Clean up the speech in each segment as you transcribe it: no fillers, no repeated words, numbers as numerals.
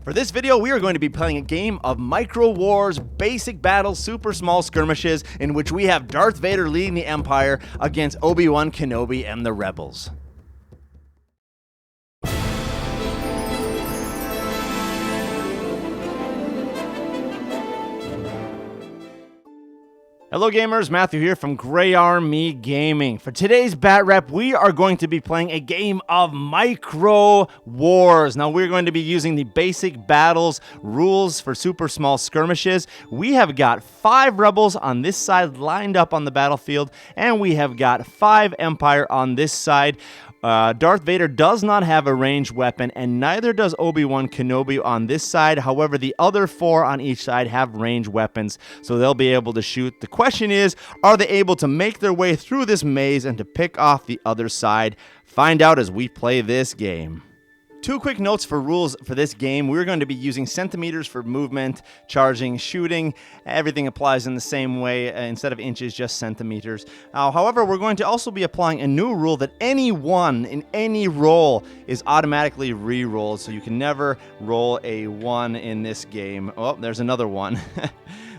For this video, we are going to be playing a game of MicroWars Basic Battle Super Small Skirmishes in which we have Darth Vader leading the Empire against Obi-Wan Kenobi and the Rebels. Hello gamers, Matthew here from Grey Army Gaming. For today's Bat Rep, we are going to be playing a game of MicroWars. Now we're going to be using the basic battles rules for super small skirmishes. We have got 5 rebels on this side lined up on the battlefield, and we have got 5 Empire on this side. Darth Vader does not have a ranged weapon, and neither does Obi-Wan Kenobi on this side. However, the other 4 on each side have ranged weapons, so they'll be able to shoot. The question is, are they able to make their way through this maze and to pick off the other side? Find out as we play this game. 2 quick notes for rules for this game. We're going to be using centimeters for movement, charging, shooting. Everything applies in the same way. Instead of inches, just centimeters. However, we're going to also be applying a new rule that any one in any roll is automatically re-rolled. So you can never roll a 1 in this game. Oh, there's another 1.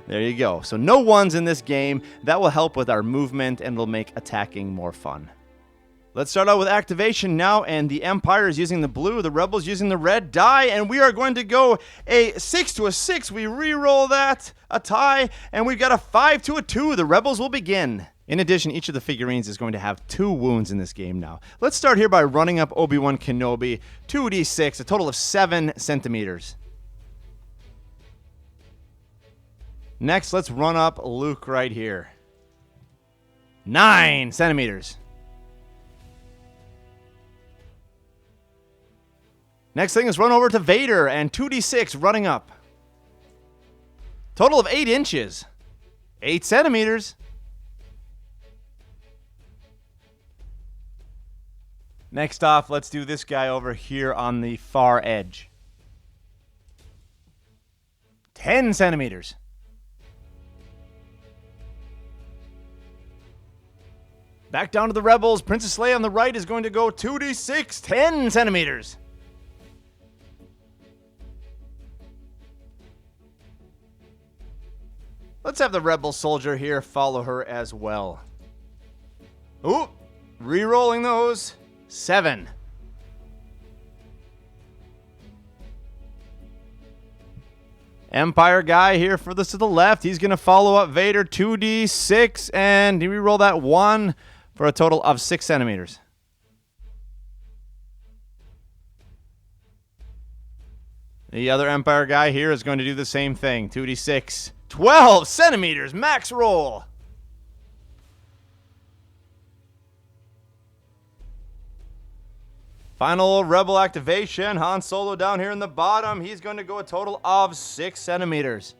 There you go. So no 1s in this game. That will help with our movement and it'll make attacking more fun. Let's start out with activation now, and the Empire is using the blue, the Rebels using the red die, and we are going to go a 6 to a 6. We re-roll that, a tie, and we've got a 5 to a 2. The Rebels will begin. In addition, each of the figurines is going to have 2 wounds in this game now. Let's start here by running up Obi-Wan Kenobi, 2d6, a total of 7 centimeters. Next, let's run up Luke right here. 9 centimeters. Next thing is run over to Vader and 2d6 running up. Total of 8 inches. 8 centimeters. Next off, let's do this guy over here on the far edge. 10 centimeters. Back down to the Rebels. Princess Leia on the right is going to go 2d6, 10 centimeters. Let's have the Rebel soldier here follow her as well. Ooh, re-rolling those. 7. Empire guy here for this to the left. He's going to follow up Vader 2d6 and he re-roll that 1 for a total of 6 centimeters. The other Empire guy here is going to do the same thing. 2d6. 12 centimeters, max roll. Final Rebel activation. Han Solo down here in the bottom. He's going to go a total of 6 centimeters.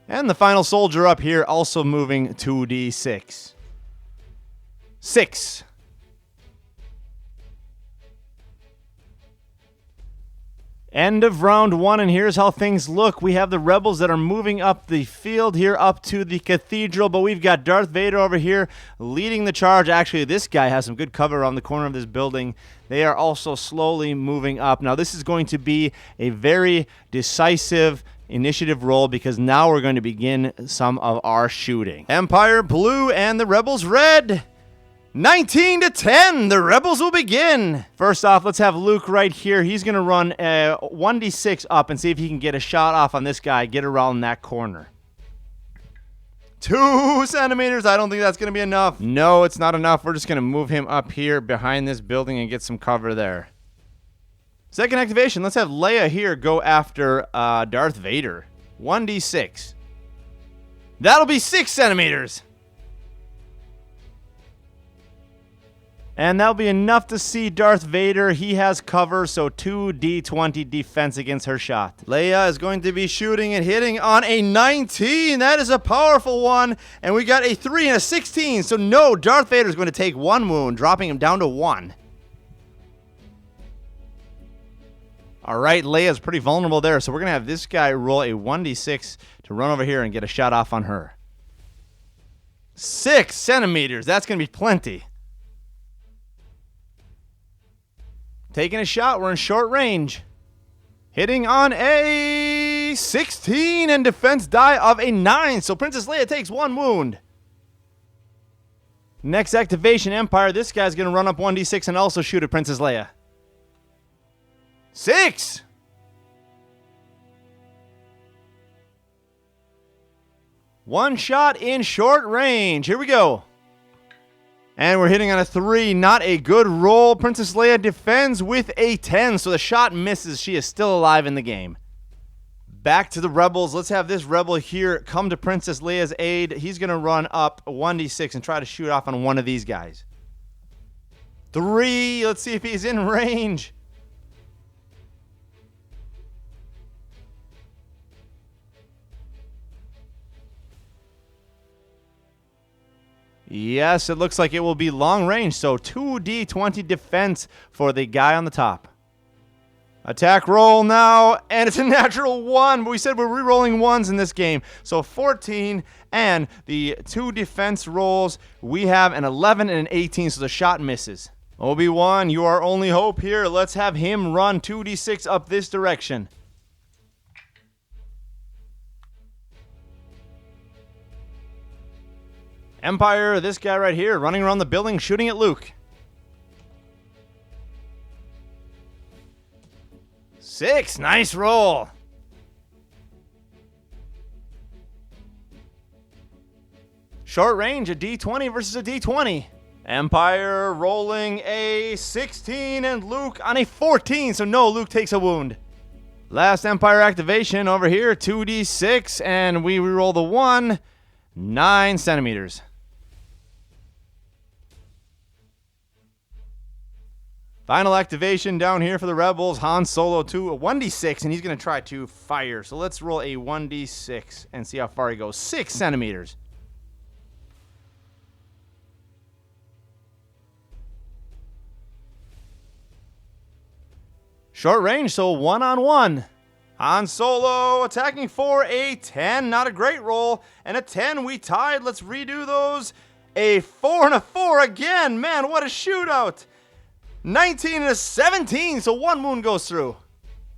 And the final soldier up here also moving 2d6. 6. End of round 1, and here's how things look. We have the Rebels that are moving up the field here up to the cathedral, but we've got Darth Vader over here leading the charge. Actually, this guy has some good cover around the corner of this building. They are also slowly moving up. Now, this is going to be a very decisive initiative roll because now we're going to begin some of our shooting. Empire blue and the Rebels red. 19 to 10, the Rebels will begin. First off, let's have Luke right here. He's going to run a 1d6 up and see if he can get a shot off on this guy, get around that corner. 2 centimeters, I don't think that's going to be enough. No, it's not enough. We're just going to move him up here behind this building and get some cover there. Second activation, let's have Leia here go after Darth Vader. 1d6. That'll be 6 centimeters. And that'll be enough to see Darth Vader. He has cover, so 2d20 defense against her shot. Leia is going to be shooting and hitting on a 19. That is a powerful one. And we got a 3 and a 16. So no, Darth Vader is going to take 1 wound, dropping him down to 1. All right, Leia's pretty vulnerable there. So we're going to have this guy roll a 1d6 to run over here and get a shot off on her. 6 centimeters. That's going to be plenty. Taking a shot. We're in short range. Hitting on a 16 and defense die of a 9. So Princess Leia takes 1 wound. Next activation, Empire. This guy's going to run up 1d6 and also shoot at Princess Leia. 6! One shot in short range. Here we go. And we're hitting on a 3. Not a good roll. Princess Leia defends with a 10, so the shot misses. She is still alive in the game. Back to the Rebels. Let's have this Rebel here come to Princess Leia's aid. He's going to run up 1d6 and try to shoot off on one of these guys. 3. Let's see if he's in range. Yes, it looks like it will be long range, so 2d20 defense for the guy on the top. Attack roll now, and it's a natural 1, but we said we're re-rolling 1s in this game. So 14, and the 2 defense rolls, we have an 11 and an 18, so the shot misses. Obi-Wan, you are only hope here. Let's have him run 2d6 up this direction. Empire, this guy right here, running around the building, shooting at Luke. 6, nice roll. Short range, a D20 versus a D20. Empire rolling a 16 and Luke on a 14, so no, Luke takes a wound. Last Empire activation over here, 2d6, and we reroll the 1, 9 centimeters. Final activation down here for the Rebels. Han Solo to a 1d6, and he's going to try to fire. So let's roll a 1d6 and see how far he goes. 6 centimeters. Short range, so 1-on-1. Han Solo attacking for a 10. Not a great roll. And a 10, we tied. Let's redo those. A 4 and a 4 again. Man, what a shootout. 19 and a 17, so 1 wound goes through.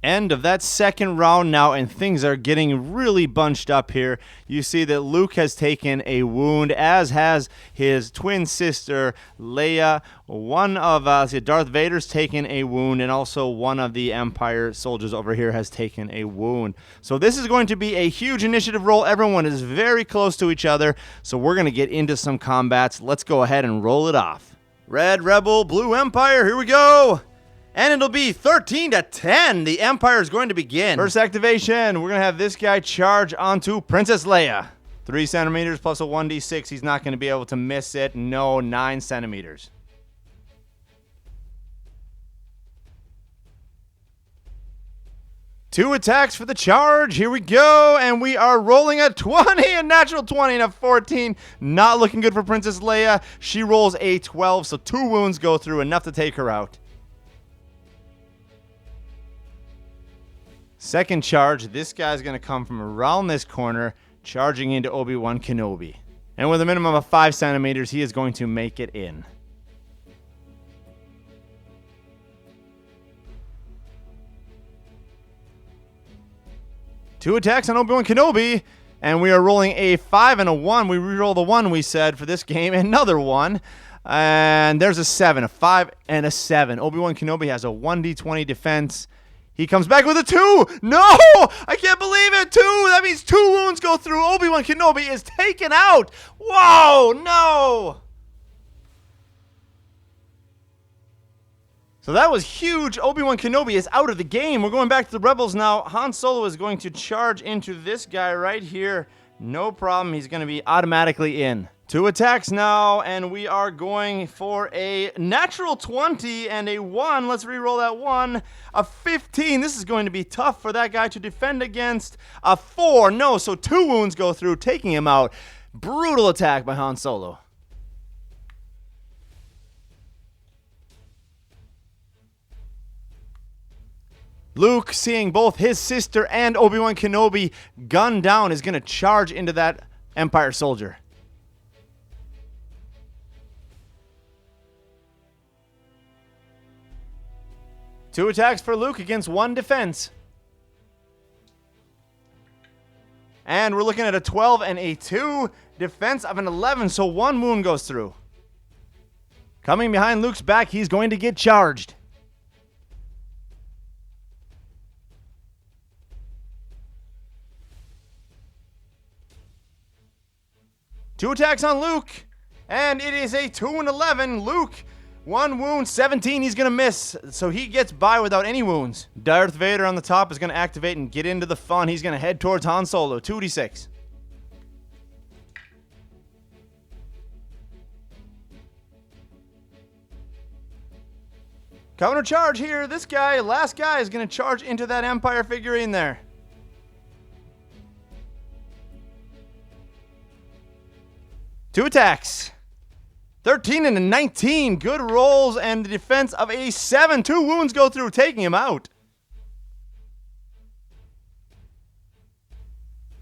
End of that second round now, and things are getting really bunched up here. You see that Luke has taken a wound, as has his twin sister, Leia. One of Darth Vader's taken a wound, and also one of the Empire soldiers over here has taken a wound. So this is going to be a huge initiative roll. Everyone is very close to each other, so we're going to get into some combats. Let's go ahead and roll it off. Red Rebel, Blue Empire, here we go. And it'll be 13-10. The Empire is going to begin. First activation, we're going to have this guy charge onto Princess Leia. 3 centimeters plus a 1d6. He's not going to be able to miss it. No, 9 centimeters. Two attacks for the charge. Here we go. And we are rolling a 20, a natural 20 and a 14. Not looking good for Princess Leia. She rolls a 12, so 2 wounds go through, enough to take her out. Second charge. This guy's going to come from around this corner, charging into Obi-Wan Kenobi. And with a minimum of 5 centimeters, he is going to make it in. Two attacks on Obi-Wan Kenobi, and we are rolling a 5 and a 1. We reroll the 1 we said for this game, another 1. And there's a 7, a 5 and a 7. Obi-Wan Kenobi has a 1d20 defense. He comes back with a 2. No! I can't believe it. 2. That means 2 wounds go through. Obi-Wan Kenobi is taken out. Whoa! No! So that was huge. Obi-Wan Kenobi is out of the game. We're going back to the Rebels now. Han Solo is going to charge into this guy right here. No problem. He's going to be automatically in. 2 attacks now, and we are going for a natural 20 and a 1. Let's re-roll that 1. A 15. This is going to be tough for that guy to defend against. A 4. No, so 2 wounds go through, taking him out. Brutal attack by Han Solo. Luke, seeing both his sister and Obi-Wan Kenobi gunned down, is going to charge into that Empire soldier. 2 attacks for Luke against 1 defense. And we're looking at a 12 and a 2. Defense of an 11, so 1 wound goes through. Coming behind Luke's back, he's going to get charged. Two attacks on Luke, and it is a 2 and 11. Luke, 1 wound, 17, he's going to miss, so he gets by without any wounds. Darth Vader on the top is going to activate and get into the fun. He's going to head towards Han Solo, 2d6. Counter charge here. This guy, last guy, is going to charge into that Empire figurine there. Two attacks. 13 and a 19. Good rolls and the defense of a 7. 2 wounds go through, taking him out.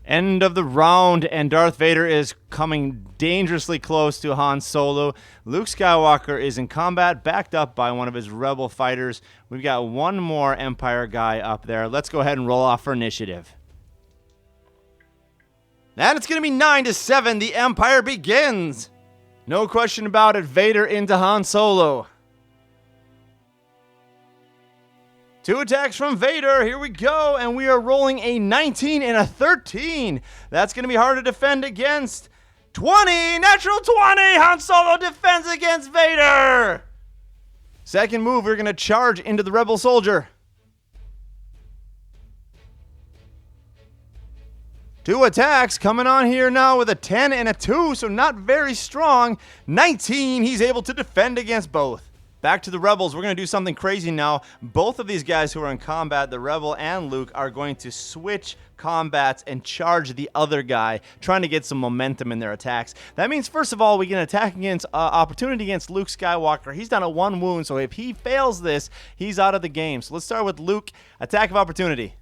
End of the round, and Darth Vader is coming dangerously close to Han Solo. Luke Skywalker is in combat, backed up by one of his rebel fighters. We've got 1 more Empire guy up there. Let's go ahead and roll off for initiative. And it's going to be 9-7. The Empire begins. No question about it. Vader into Han Solo. 2 attacks from Vader. Here we go. And we are rolling a 19 and a 13. That's going to be hard to defend against. 20. Natural 20. Han Solo defends against Vader. Second move, we're going to charge into the rebel soldier. 2 attacks coming on here now with a 10 and a 2, so not very strong. 19, he's able to defend against both. Back to the rebels. We're going to do something crazy now. Both of these guys who are in combat, the rebel and Luke, are going to switch combats and charge the other guy, trying to get some momentum in their attacks. That means, first of all, we can attack against opportunity against Luke Skywalker. He's down at 1 wound, so if he fails this, he's out of the game. So let's start with Luke. Attack of opportunity.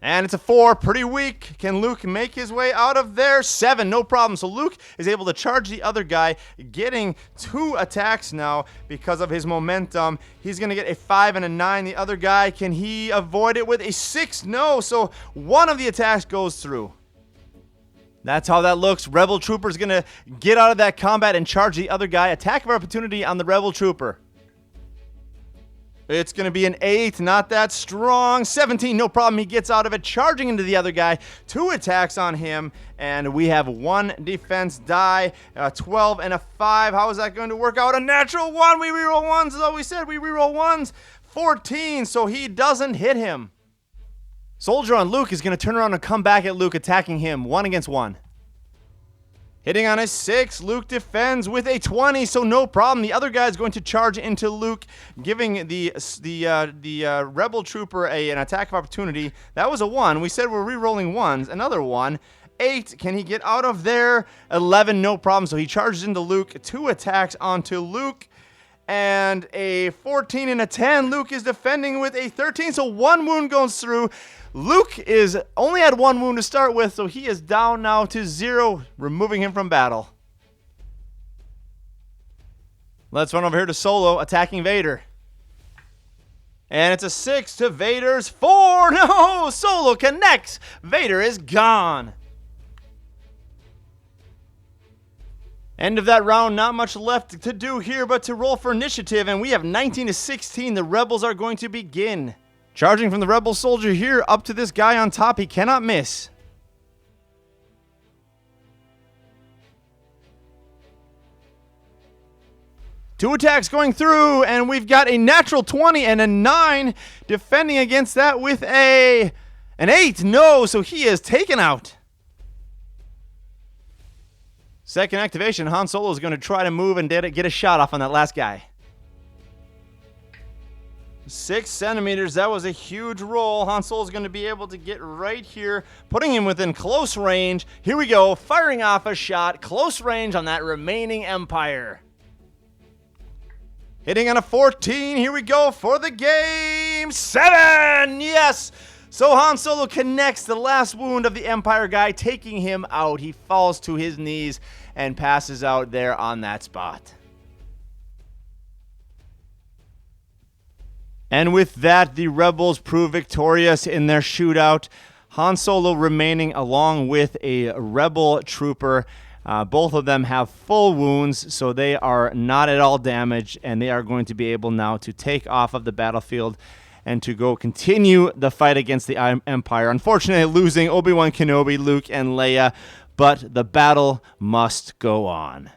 And it's a 4, pretty weak. Can Luke make his way out of there? 7, no problem. So Luke is able to charge the other guy, getting 2 attacks now because of his momentum. He's going to get a 5 and a 9. The other guy, can he avoid it with a 6? No, so 1 of the attacks goes through. That's how that looks. Rebel Trooper's going to get out of that combat and charge the other guy. Attack of opportunity on the Rebel Trooper. It's going to be an 8, not that strong. 17, no problem. He gets out of it, charging into the other guy. 2 attacks on him, and we have 1 defense die. 12 and a 5. How is that going to work out? A natural 1. We reroll 1s, as always said. We reroll 1s. 14, so he doesn't hit him. Soldier on Luke is going to turn around and come back at Luke, attacking him 1 against 1. Hitting on a 6, Luke defends with a 20, so no problem. The other guy is going to charge into Luke, giving the Rebel Trooper an attack of opportunity. That was a 1. We said we're re-rolling 1s. Another 1. 8, can he get out of there? 11, no problem. So he charges into Luke. 2 attacks onto Luke. And a 14 and a 10. Luke is defending with a 13, so 1 wound goes through. Luke is only had 1 wound to start with, so he is down now to 0, removing him from battle. Let's run over here to Solo, attacking Vader. And it's a 6 to Vader's 4. No, Solo connects. Vader is gone. End of that round, not much left to do here but to roll for initiative, and we have 19-16. The Rebels are going to begin. Charging from the Rebel soldier here up to this guy on top. He cannot miss. Two attacks going through, and we've got a natural 20 and a 9 defending against that with an 8. No, so he is taken out. Second activation, Han Solo is going to try to move and get a shot off on that last guy. 6 centimeters, that was a huge roll. Han Solo is going to be able to get right here, putting him within close range. Here we go, firing off a shot, close range on that remaining Empire. Hitting on a 14, here we go for the game. 7, yes! So Han Solo connects the last wound of the Empire guy, taking him out. He falls to his knees and passes out there on that spot. And with that, the Rebels prove victorious in their shootout. Han Solo remaining along with a Rebel trooper. Both of them have full wounds, so they are not at all damaged, and they are going to be able now to take off of the battlefield and to go continue the fight against the Empire. Unfortunately, losing Obi-Wan Kenobi, Luke, and Leia, but the battle must go on.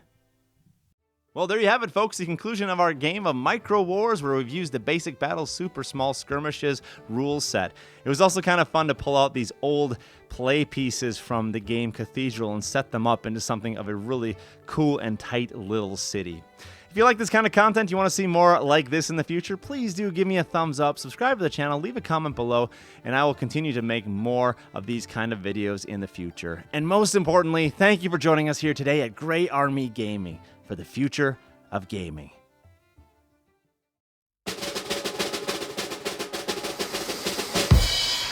Well, there you have it, folks, the conclusion of our game of MicroWars, where we've used the basic battle super small skirmishes rule set. It was also kind of fun to pull out these old play pieces from the game Cathedral and set them up into something of a really cool and tight little city. If you like this kind of content, you want to see more like this in the future, please do give me a thumbs up, subscribe to the channel, leave a comment below, and I will continue to make more of these kind of videos in the future. And most importantly, thank you for joining us here today at Grey Army Gaming for the future of gaming.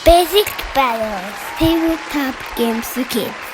Basic Battles, tabletop games for kids.